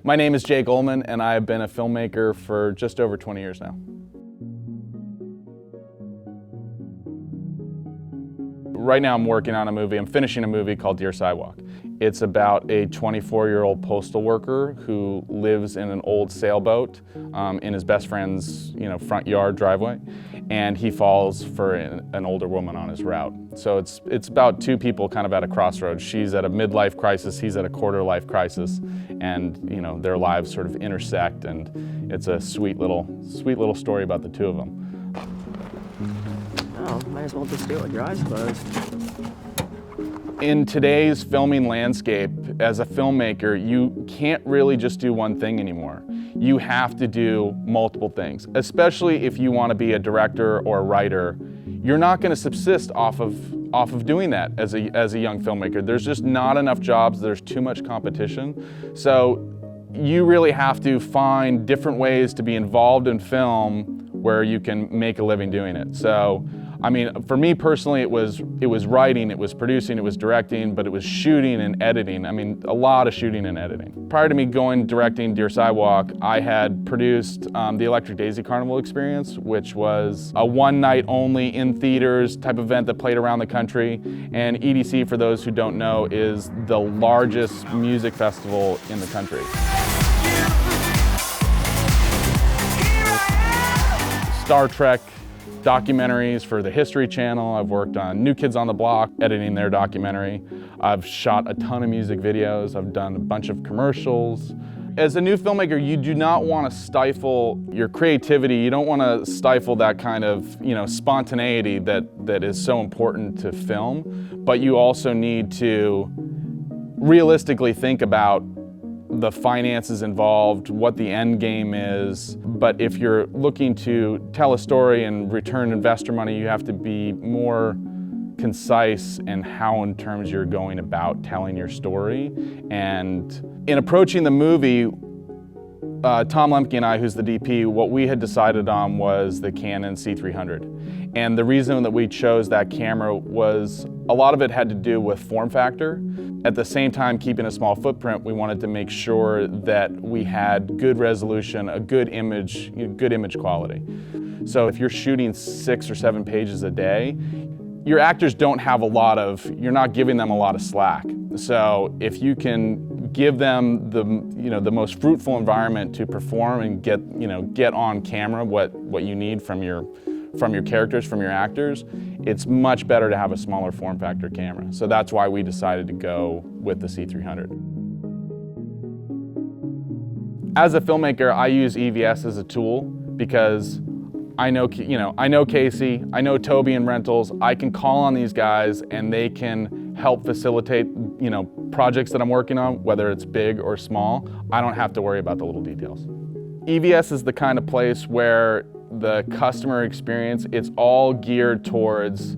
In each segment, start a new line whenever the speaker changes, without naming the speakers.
My name is Jake Oelman, and I have been a filmmaker for just over 20 years now. Right now I'm working on a movie, I'm finishing a movie called Dear Sidewalk. It's about a 24-year-old postal worker who lives in an old sailboat in his best friend's front yard driveway, and he falls for an older woman on his route. So it's about two people kind of at a crossroads. She's at a midlife crisis, he's at a quarter-life crisis, and their lives sort of intersect, and it's a sweet little story about the two of them.
Oh, might as well just do it with your eyes closed.
In today's filming landscape, as a filmmaker, you can't really just do one thing anymore. You have to do multiple things, especially if you want to be a director or a writer. You're not going to subsist off of doing that as a young filmmaker. There's just not enough jobs, there's too much competition. So you really have to find different ways to be involved in film where you can make a living doing it. So, I mean, for me personally, it was writing, it was producing, it was directing, but it was shooting and editing. I mean, a lot of shooting and editing. Prior to me directing Dear Sidewalk, I had produced the Electric Daisy Carnival experience, which was a one-night only in theaters type event that played around the country. And EDC, for those who don't know, is the largest music festival in the country. Star Trek documentaries for the History Channel. I've worked on New Kids on the Block, editing their documentary. I've shot a ton of music videos. I've done a bunch of commercials. As a new filmmaker, you do not want to stifle your creativity. You don't want to stifle that kind of spontaneity that is so important to film, but you also need to realistically think about the finances involved, what the end game is. But if you're looking to tell a story and return investor money, you have to be more concise in how in terms you're going about telling your story. And in approaching the movie, Tom Lemke and I, who's the DP, what we had decided on was the Canon C300. And the reason that we chose that camera was a lot of it had to do with form factor. At the same time, keeping a small footprint, we wanted to make sure that we had good resolution, a good image quality. So if you're shooting 6 or 7 pages a day, your actors don't have you're not giving them a lot of slack. So if you can give them the most fruitful environment to perform and get on camera what you need from your characters, from your actors, it's much better to have a smaller form factor camera. So that's why we decided to go with the C300. As a filmmaker, I use EVS as a tool because I know Casey, I know Toby in rentals. I can call on these guys and they can help facilitate projects that I'm working on, whether it's big or small. I don't have to worry about the little details. EVS is the kind of place where the customer experience, it's all geared towards,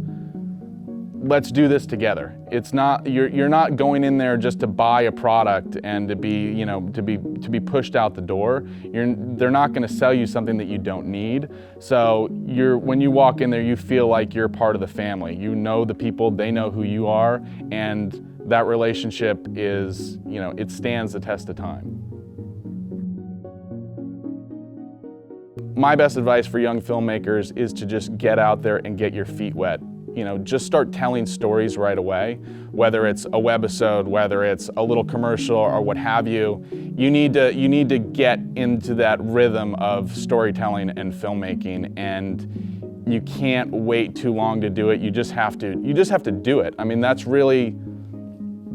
let's do this together. It's not, you're not going in there just to buy a product and to be pushed out the door. They're not going to sell you something that you don't need. So when you walk in there, you feel like you're part of the family. You know the people, they know who you are, and that relationship is, it stands the test of time. My best advice for young filmmakers is to just get out there and get your feet wet. Just start telling stories right away, whether it's a webisode, whether it's a little commercial or what have you. You need to get into that rhythm of storytelling and filmmaking, and you can't wait too long to do it. You just have to do it. I mean,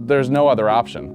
there's no other option.